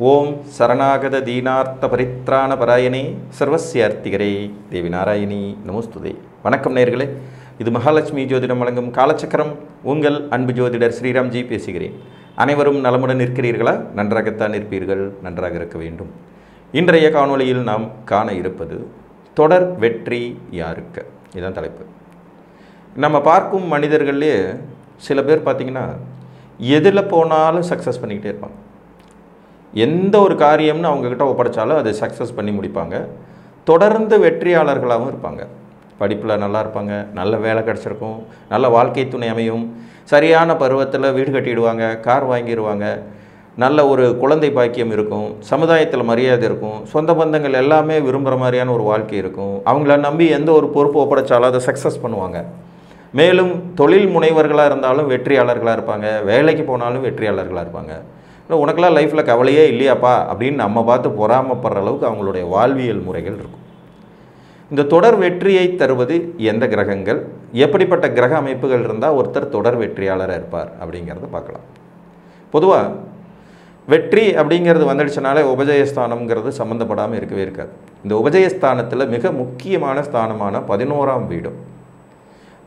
ஓம் சரணாகத தீனார்த்த பரித்ராண பராயணே சர்வஸ்யார்த்திகரே தேவி நாராயணி நமஸ்துதே. வணக்கம் நேயர்களே, இது மகாலட்சுமி ஜோதிடம் வழங்கும் காலச்சக்கரம். உங்கள் அன்பு ஜோதிடர் ஸ்ரீராம்ஜி பேசுகிறேன். அனைவரும் நலமுடன் இருக்கிறீர்களா? நன்றாகத்தான் இருப்பீர்கள், நன்றாக இருக்க வேண்டும். இன்றைய காணொளியில் நாம் காண இருப்பது தொடர் வெற்றி யாருக்கு, இதுதான் தலைப்பு. நம்ம பார்க்கும் மனிதர்களே சில பேர் பார்த்திங்கன்னா எதில் போனாலும் சக்ஸஸ் பண்ணிக்கிட்டே இருப்பாங்க. எந்த ஒரு காரியம்னு அவங்கக்கிட்ட ஒப்படைச்சாலும் அதை சக்ஸஸ் பண்ணி முடிப்பாங்க. தொடர்ந்து வெற்றியாளர்களாகவும் இருப்பாங்க. படிப்பில் நல்லா இருப்பாங்க, நல்ல வேலை கிடச்சிருக்கும், நல்ல வாழ்க்கை துணை அமையும், சரியான பருவத்தில் வீடு கட்டிடுவாங்க, கார் வாங்கிடுவாங்க, நல்ல ஒரு குழந்தை பாக்கியம் இருக்கும், சமுதாயத்தில் மரியாதை இருக்கும், சொந்த பந்தங்கள் எல்லாமே விரும்புகிற மாதிரியான ஒரு வாழ்க்கை இருக்கும். அவங்கள நம்பி எந்த ஒரு பொறுப்பு ஒப்படைச்சாலும் அதை சக்ஸஸ் பண்ணுவாங்க. மேலும் தொழில் முனைவர்களாக இருந்தாலும் வெற்றியாளர்களாக இருப்பாங்க, வேலைக்கு போனாலும் வெற்றியாளர்களாக இருப்பாங்க. இல்லை உனக்கெல்லாம் லைஃப்பில் கவலையே இல்லையாப்பா அப்படின்னு நம்ம பார்த்து பொறாமப்படுற அளவுக்கு அவங்களுடைய வாழ்வியல் முறைகள் இருக்கும். இந்த தொடர் வெற்றியை தருவது எந்த கிரகங்கள், எப்படிப்பட்ட கிரக அமைப்புகள் இருந்தால் ஒருத்தர் தொடர் வெற்றியாளராக இருப்பார் அப்படிங்கிறத பார்க்கலாம். பொதுவாக வெற்றி அப்படிங்கிறது வந்துடுச்சுனாலே உபஜயஸ்தானம்ங்கிறது சம்மந்தப்படாமல் இருக்கவே இருக்காது. இந்த உபஜயஸ்தானத்தில் மிக முக்கியமான ஸ்தானமான 11ஆம் வீடு.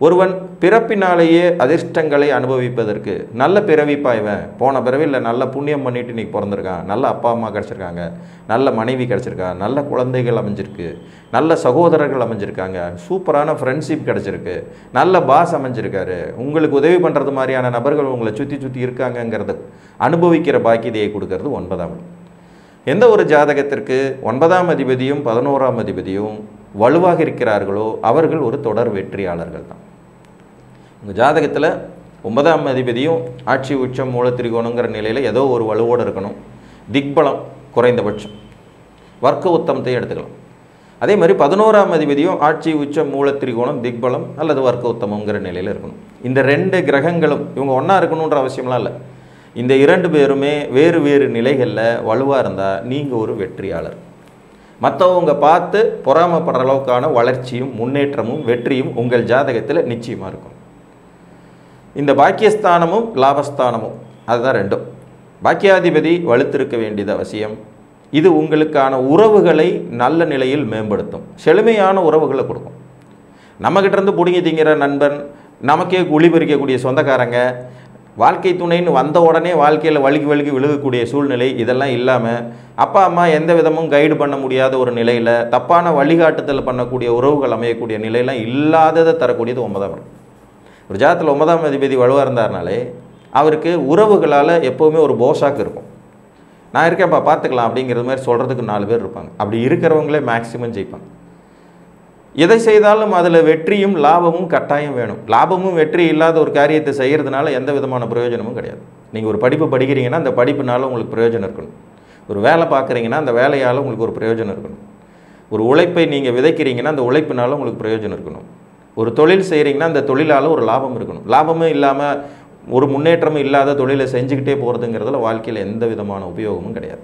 ஒருவன் பிறப்பினாலேயே அதிர்ஷ்டங்களை அனுபவிப்பதற்கு நல்ல பிறவிப்பா, இவன் போன பிறவியில் நல்ல புண்ணியம் பண்ணிட்டு இன்றைக்கி பிறந்திருக்கான், நல்ல அப்பா அம்மா கிடச்சிருக்காங்க, நல்ல மனைவி கிடச்சிருக்கா, நல்ல குழந்தைகள் அமைஞ்சிருக்கு, நல்ல சகோதரர்கள் அமைஞ்சிருக்காங்க, சூப்பரான ஃப்ரெண்ட்ஷிப் கிடச்சிருக்கு, நல்ல பாஸ் அமைஞ்சிருக்காரு, உங்களுக்கு உதவி பண்ணுறது மாதிரியான நபர்கள் உங்களை சுற்றி இருக்காங்கங்கிறத அனுபவிக்கிற பாக்கியதையை கொடுக்கறது 9ஆம். எந்த ஒரு ஜாதகத்திற்கு 9ஆம் அதிபதியும் 11ஆம் அதிபதியும் வலுவாக இருக்கிறார்களோ அவர்கள் ஒரு தொடர் வெற்றியாளர்கள் தான். உங்கள் ஜாதகத்தில் 9ஆம் அதிபதியும் ஆட்சி உச்சம் மூலத்திரிகோணங்கிற நிலையில் ஏதோ ஒரு வலுவோடு இருக்கணும். திக்பலம் குறைந்தபட்சம், வர்க்க உத்தமத்தை எடுத்துக்கலாம். அதே மாதிரி 11ஆம் அதிபதியும் ஆட்சி உச்சம் மூலத்திரிகோணம் திக்பலம் அல்லது வர்க்க உத்தமங்கிற நிலையில் இருக்கணும். இந்த 2 கிரகங்களும் இவங்க ஒன்றா இருக்கணுன்ற அவசியம்லாம் இல்லை. இந்த 2 பேருமே வேறு வேறு நிலைகளில் வலுவாக இருந்தால் நீங்கள் ஒரு வெற்றியாளர். மற்றவங்க பார்த்து பொறாமப்படுற அளவுக்கான வளர்ச்சியும் முன்னேற்றமும் வெற்றியும் உங்கள் ஜாதகத்தில் நிச்சயமாக இருக்கும். இந்த பாக்கியஸ்தானமும் லாபஸ்தானமும் அதுதான் ரெண்டும். பாக்கியாதிபதி வலுத்திருக்க வேண்டியது அவசியம். இது உங்களுக்கான உறவுகளை நல்ல நிலையில் மேம்படுத்தும், செழுமையான உறவுகளை கொடுக்கும். நம்மக்கிட்டேருந்து பிடுங்கி திங்கிற நண்பன், நமக்கே குழி பறிக்கக்கூடிய சொந்தக்காரங்க, வாழ்க்கை துணைன்னு வந்த உடனே வாழ்க்கையில் வழுகி விழுகக்கூடிய சூழ்நிலை, இதெல்லாம் இல்லாமல் அப்பா அம்மா எந்த விதமும் கைடு பண்ண முடியாத ஒரு நிலையில் தப்பான வழிகாட்டுதல் பண்ணக்கூடிய உறவுகள் அமையக்கூடிய நிலையெல்லாம் இல்லாததை தரக்கூடியது 9ஆம் இடம். ஒரு ஜாதகத்தில் 9ஆம் அதிபதி வலுவாக இருந்தார்னாலே அவருக்கு உறவுகளால் எப்போவுமே ஒரு போஷாக்கு இருக்கும். நான் இருக்கேன்ப்பா பார்த்துக்கலாம் அப்படிங்கிறது மாதிரி சொல்கிறதுக்கு 4 பேர் இருப்பாங்க. அப்படி இருக்கிறவங்களே மேக்சிமம் ஜெயிப்பாங்க. எதை செய்தாலும் அதில் வெற்றியும் லாபமும் கட்டாயம் வேணும். லாபமும் வெற்றி இல்லாத ஒரு காரியத்தை செய்கிறதுனால எந்த விதமான பிரயோஜனமும் கிடையாது. நீங்கள் ஒரு படிப்பு படிக்கிறீங்கன்னா அந்த படிப்புனால உங்களுக்கு பிரயோஜனம் இருக்கணும். ஒரு வேலை பார்க்குறீங்கன்னா அந்த வேலையால் உங்களுக்கு ஒரு பிரயோஜனம் இருக்கணும். ஒரு உழைப்பை நீங்கள் விதைக்கிறீங்கன்னா அந்த உழைப்பினால உங்களுக்கு பிரயோஜனம் இருக்கணும். ஒரு தொழில் செய்கிறீங்கன்னா அந்த தொழிலால் ஒரு லாபம் இருக்கணும். லாபமும் இல்லாமல் ஒரு முன்னேற்றமும் இல்லாத தொழிலை செஞ்சுக்கிட்டே போகிறதுங்கிறதுல வாழ்க்கையில் எந்த விதமான உபயோகமும் கிடையாது.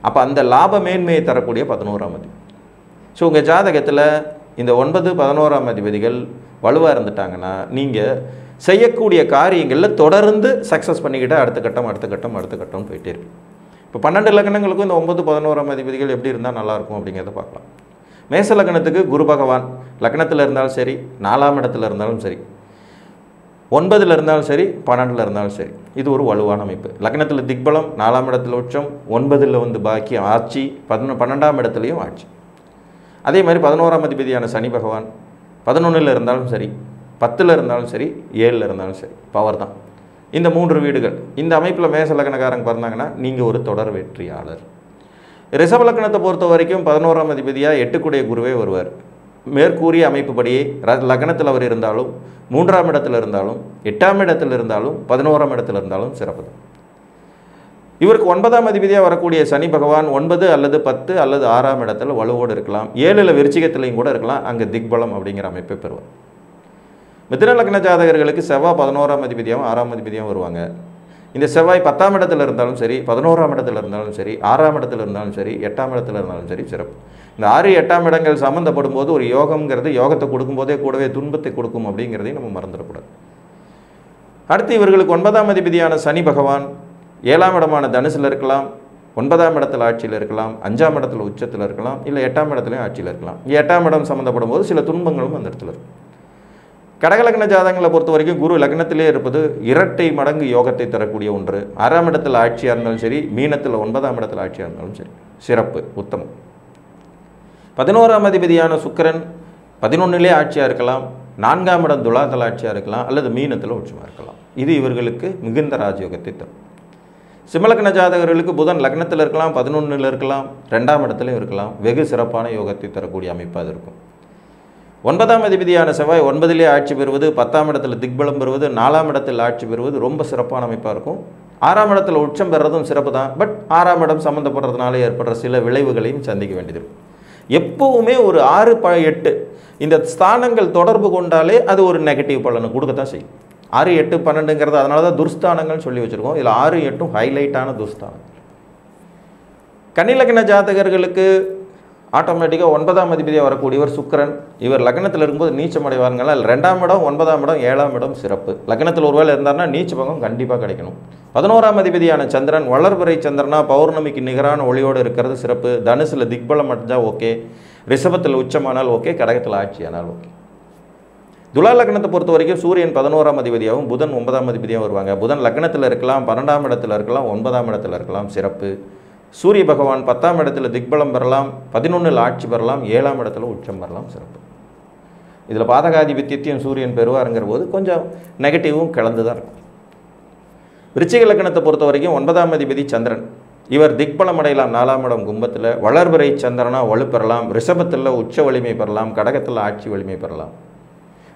அப்போ அந்த லாப மேன்மையை தரக்கூடிய 11ஆம் அதிபதி. ஸோ உங்கள் ஜாதகத்தில் இந்த 9, 11ஆம் அதிபதிகள் வலுவாக இருந்துட்டாங்கன்னா நீங்கள் செய்யக்கூடிய காரியங்களில் தொடர்ந்து சக்ஸஸ் பண்ணிக்கிட்டால் அடுத்த கட்டம் போயிட்டே இருக்கு. இப்போ 12 லக்னங்களுக்கும் இந்த 9, 11ஆம் அதிபதிகள் எப்படி இருந்தால் நல்லாயிருக்கும் அப்படிங்கிறத பார்க்கலாம். மேச லக்னத்துக்கு குரு பகவான் லக்னத்தில் இருந்தாலும் சரி, 4ஆம் இடத்துல இருந்தாலும் சரி, 9ல் இருந்தாலும் சரி, 12ல் இருந்தாலும் சரி, இது ஒரு வலுவான அமைப்பு. லக்னத்தில் திக்பலம், 4ஆம் இடத்துல உச்சம், 9ல் வந்து பாக்கியம் ஆட்சி, 12ஆம் இடத்துலையும் ஆட்சி. அதே மாதிரி 11ஆம் அதிபதியான சனி பகவான் 11ல் இருந்தாலும் சரி, 10ல் இருந்தாலும் சரி, 7ல் இருந்தாலும் சரி, பவர் தான். இந்த 3 வீடுகள் இந்த அமைப்பில் மேச லக்னக்காரங்க பிறந்தாங்கன்னா நீங்கள் ஒரு தொடர் வெற்றியாளர். ரிஷப லக்னத்தை பொறுத்த வரைக்கும் 11ஆம் அதிபதியாக 8க்குடைய குருவே வருவார். மேற்கூறிய அமைப்புப்படியே லக்னத்தில் அவர் இருந்தாலும், 3ஆம் இடத்துல இருந்தாலும், 8ஆம் இடத்துல இருந்தாலும், 11ஆம் இடத்துல இருந்தாலும் சிறப்பு தான். இவருக்கு 9ஆம் அதிபதியாக வரக்கூடிய சனி பகவான் 9 அல்லது 10 அல்லது 6ஆம் இடத்துல வலுவோடு இருக்கலாம். 7ல் விருச்சிகத்திலையும் கூட இருக்கலாம். அங்கே திக்பலம் அப்படிங்கிற அமைப்பை பெறுவார். மிதுன லக்ன ஜாதகர்களுக்கு செவ்வாய் 11ஆம் அதிபதியாகவும் 6ஆம் அதிபதியாகவும் வருவாங்க. இந்த செவ்வாய் 10ஆம் இடத்துல இருந்தாலும் சரி, 11ஆம் இடத்துல இருந்தாலும் சரி, 6ஆம் இடத்துல இருந்தாலும் சரி, 8ஆம் இடத்துல இருந்தாலும் சரி சிறப்பு. இந்த 6, 8ஆம் இடங்கள் சம்மந்தப்படும் போது ஒரு யோகம்ங்கிறது யோகத்தை கொடுக்கும்போதே கூடவே துன்பத்தை கொடுக்கும் அப்படிங்கிறதையும் நம்ம மறந்துடக்கூடாது. அடுத்து இவர்களுக்கு 9ஆம் அதிபதியான சனி பகவான் 7ஆம் இடமான தனுசில் இருக்கலாம், 9ஆம் இடத்துல ஆட்சியில் இருக்கலாம், 5ஆம் இடத்துல உச்சத்தில் இருக்கலாம், இல்லை 8ஆம் இடத்துலையும் ஆட்சியில் இருக்கலாம். 8ஆம் இடம் சம்மந்தப்படும் போது சில துன்பங்களும் அந்த இடத்துல இருக்கும். கடகலக்ன ஜாதகங்களை பொறுத்த வரைக்கும் குரு லக்னத்திலே இருப்பது இரட்டை மடங்கு யோகத்தை தரக்கூடிய ஒன்று. 6ஆம் இடத்தில் ஆட்சியாக இருந்தாலும் சரி, மீனத்தில் 9ஆம் இடத்தில் ஆட்சியாக இருந்தாலும் சரி, சிறப்பு, உத்தமம். 11ஆம் அதிபதியான சுக்கிரன் 11லே ஆட்சியாக இருக்கலாம், 4ஆம் இடம் துலாத்தில் ஆட்சியாக இருக்கலாம், அல்லது மீனத்தில் உச்சமாக இருக்கலாம். இது இவர்களுக்கு மிகுந்த ராஜயோகத்தை தரும். சிம்மலக்ன ஜாதகர்களுக்கு புதன் லக்னத்தில் இருக்கலாம், 11ல் இருக்கலாம், 2ஆம் இடத்துலையும் இருக்கலாம். வெகு சிறப்பான யோகத்தை தரக்கூடிய அமைப்பாக இருக்கும். 9ஆம் அதிபதியான செவ்வாய் 9லே ஆட்சி பெறுவது, 10ஆம் இடத்துல திக்பலம் பெறுவது, 4ஆம் இடத்தில் ஆட்சி பெறுவது ரொம்ப சிறப்பான அமைப்பாக இருக்கும். 6ஆம் இடத்துல உச்சம் பெறுறதும் சிறப்பு தான். பட் 6ஆம் இடம் சம்மந்தப்படுறதுனால ஏற்படுற சில விளைவுகளையும் சந்திக்க வேண்டியது இருக்கும். எப்போவுமே ஒரு 6, 8 இந்த ஸ்தானங்கள் தொடர்பு கொண்டாலே அது ஒரு நெகட்டிவ் பலனை கொடுக்கத்தான் செய்யும். 6, 8, 12ங்கிறது அதனால தான் துர்ஸ்தானங்கள்னு சொல்லி வச்சுருக்கோம். இதில் 6, 8 ஹைலைட்டான துர்ஸ்தானம். கன்னிலக்ன ஜாதகர்களுக்கு ஆட்டோமேட்டிக்காக 9ஆம் அதிபதியாக வரக்கூடியவர் சுக்கிரன். இவர் லக்னத்தில் இருக்கும்போது நீச்சம் அடைவாருங்களா, 2ஆம் இடம், 9ஆம் இடம், 7ஆம் இடம் சிறப்பு. லக்னத்தில் ஒருவேளை இருந்தார்னா நீச்ச பங்கம் கண்டிப்பாக கிடைக்கணும். 11ஆம் அதிபதியான சந்திரன் வளர்பிறை சந்திரனா பௌர்ணமிக்கு நிகரான ஒளியோடு இருக்கிறது சிறப்பு. தனுசில் திக்பலம் அடைஞ்சால் ஓகே, ரிஷபத்தில் உச்சமானால் ஓகே, கடகத்தில் ஆட்சியானால் ஓகே. துலா லக்னத்தை பொறுத்த வரைக்கும் சூரியன் 11ஆம் அதிபதியாகவும் புதன் 9ஆம் அதிபதியாகவும் வருவாங்க. புதன் லக்னத்தில் இருக்கலாம், 12ஆம் இடத்துல இருக்கலாம், 9ஆம் இடத்துல இருக்கலாம், சிறப்பு. சூரிய பகவான் 10ஆம் இடத்துல திக்பலம் பெறலாம், 11ல் ஆட்சி பெறலாம், 7ஆம் இடத்துல உச்சம் பெறலாம், சிறப்பு. இதில் பாதகாதிபத்தியத்தையும் சூரியன் பெறுவாருங்கிற போது கொஞ்சம் நெகட்டிவும் கலந்து தான் இருக்கும். விருச்சிக லக்னத்தை பொறுத்த வரைக்கும் 9ஆம் அதிபதி சந்திரன். இவர் திக்பலம் அடையலாம், 4ஆம் இடம் கும்பத்தில். வளர்பிறை சந்திரனா வலுப்பெறலாம், ரிஷபத்தில் உச்ச வலிமை பெறலாம், கடகத்தில் ஆட்சி வலிமை பெறலாம்.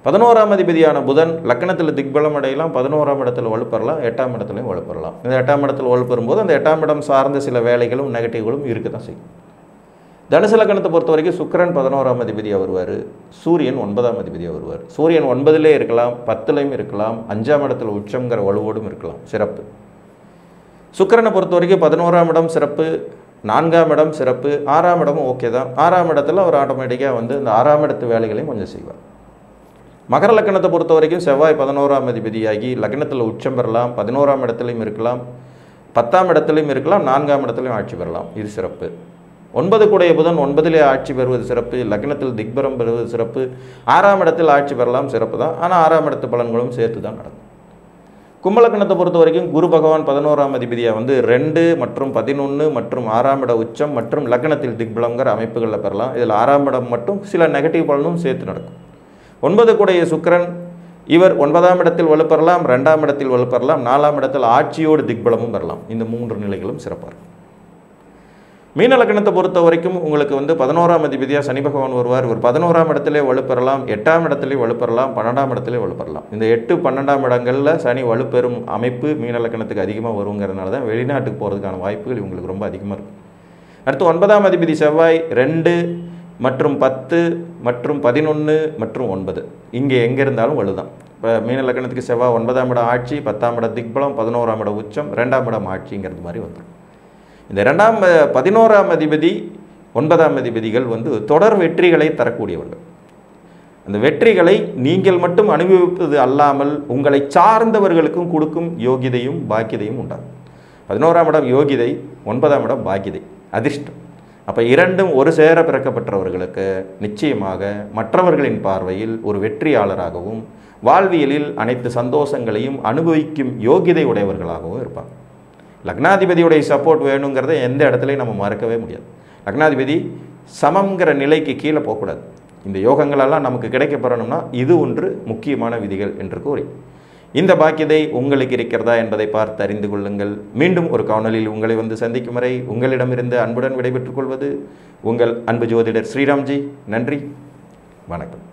11ஆம் அதிபதியான புதன் லக்னத்தில் திக்பலம் அடையலாம், 11ஆம் இடத்துல வலுப்பெறலாம், 8ஆம் இடத்துலையும் வலுப்பெறலாம். இந்த 8ஆம் இடத்துல வலுப்பெறும்போது அந்த 8ஆம் இடம் சார்ந்த சில வேலைகளும் நெகட்டிவ்களும் இருக்க தான் செய்யும். தனுசு லக்னத்தை பொறுத்த வரைக்கும் சுக்கிரன் 11ஆம் அதிபதியாக வருவார், சூரியன் 9ஆம் அதிபதியாக வருவார். சூரியன் 9லே இருக்கலாம், 10லையும் இருக்கலாம், 5ஆம் இடத்துல உச்சங்கிற வலுவோடும் இருக்கலாம், சிறப்பு. சுக்கிரனை பொறுத்த வரைக்கும் 11ஆம் இடம் சிறப்பு, 4ஆம் இடம் சிறப்பு, 6ஆம் இடமும் ஓகே தான். 6ஆம் இடத்துல அவர் ஆட்டோமேட்டிக்காக வந்து இந்த 6ஆம் இடத்து வேலைகளையும் கொஞ்சம் செய்வார். மகர லக்னத்தை பொறுத்த வரைக்கும் செவ்வாய் 11ஆம் அதிபதியாகி லக்னத்தில் உச்சம் பெறலாம், 11ஆம் இடத்துலையும் இருக்கலாம், 10ஆம் இடத்துலையும் இருக்கலாம், 4ஆம் இடத்துலையும் ஆட்சி பெறலாம், இது சிறப்பு. 9 கூடைய புதன் 9லே ஆட்சி பெறுவது சிறப்பு, லக்னத்தில் திக்பலம் பெறுவது சிறப்பு, 6ஆம் இடத்தில் ஆட்சி பெறலாம், சிறப்பு தான். ஆனால் 6ஆம் இடத்து பலன்களும் சேர்த்து தான் நடக்கும். கும்பலக்கணத்தை பொறுத்த வரைக்கும் குரு பகவான் 11ஆம் அதிபதியாக வந்து 2 மற்றும் 11 மற்றும் 6ஆம் இட உச்சம் மற்றும் லக்னத்தில் திக்பலங்கிற அமைப்புகளில் பெறலாம். இதில் 6ஆம் இடம் மட்டும் சில நெகட்டிவ் பலனும் சேர்த்து நடக்கும். 9 கூடைய சுக்கிரன் இவர் 9ஆம் இடத்தில் வலுப்பெறலாம், 2ஆம் இடத்தில் வலுப்பெறலாம், 4ஆம் இடத்தில் ஆட்சியோடு திக்பலமும் பெறலாம். இந்த 3 நிலைகளும் சிறப்பாக இருக்கும். மீன லக்னத்தை பொறுத்த வரைக்கும் உங்களுக்கு வந்து 11ஆம் அதிபதியாக சனி பகவான் வருவார். இவர் 11ஆம் இடத்திலே வலுப்பெறலாம், 8ஆம் இடத்திலே வலுப்பெறலாம், 12ஆம் இடத்திலே வலுப்பெறலாம். இந்த 8, 12ஆம் இடங்களில் சனி வலுப்பெறும் அமைப்பு மீன லக்னத்துக்கு அதிகமாக வருங்கிறதுனால தான் வெளிநாட்டுக்கு போகிறதுக்கான வாய்ப்புகள் இவங்களுக்கு ரொம்ப அதிகமாக இருக்கும். அடுத்து 9ஆம் அதிபதி செவ்வாய் 2 மற்றும் 10 மற்றும் 11 மற்றும் 9 இங்கே எங்கே இருந்தாலும் வலுதான். இப்போ மீன லக்னத்துக்கு செவ்வாய் 9ஆம் இடம் ஆட்சி, 10ஆம் இடம் திக்பலம், 11ஆம் இடம் உச்சம், 2ஆம் இடம் ஆட்சிங்கிறது மாதிரி வந்துடும். இந்த 11ஆம் அதிபதி 9ஆம் அதிபதிகள் வந்து தொடர் வெற்றிகளை தரக்கூடியவர்கள். அந்த வெற்றிகளை நீங்கள் மட்டும் அனுபவிப்பது அல்லாமல் உங்களை சார்ந்தவர்களுக்கும் கொடுக்கும் யோகிதையும் பாக்கியதையும் உண்டாகும். 11ஆம் இடம் யோகிதை, 9ஆம் இடம் பாக்கியதை, அதிர்ஷ்டம். அப்போ இரண்டும் ஒரு சேர பிறக்கப்பட்டவர்களுக்கு நிச்சயமாக மற்றவர்களின் பார்வையில் ஒரு வெற்றியாளராகவும் வாழ்வியலில் அனைத்து சந்தோஷங்களையும் அனுபவிக்கும் யோகிதை உடையவர்களாகவும் இருப்பாங்க. லக்னாதிபதியுடைய சப்போர்ட் வேணுங்கிறத எந்த இடத்துலையும் நம்ம மறக்கவே முடியாது. லக்னாதிபதி சமங்கிற நிலைக்கு கீழே போகக்கூடாது. இந்த யோகங்களெல்லாம் நமக்கு கிடைக்கப்பெறணும்னா இது ஒன்று முக்கியமான விதிகள் என்று கூறி இந்த பாக்கியதை உங்களுக்கு இருக்கிறதா என்பதை பார்த்து அறிந்து கொள்ளுங்கள். மீண்டும் ஒரு காணொலியில் உங்களை வந்து சந்திக்கும் வரை உங்களிடமிருந்து அன்புடன் விடைபெற்றுக் கொள்வது உங்கள் அன்பு ஜோதிடர் ஸ்ரீராம்ஜி. நன்றி, வணக்கம்.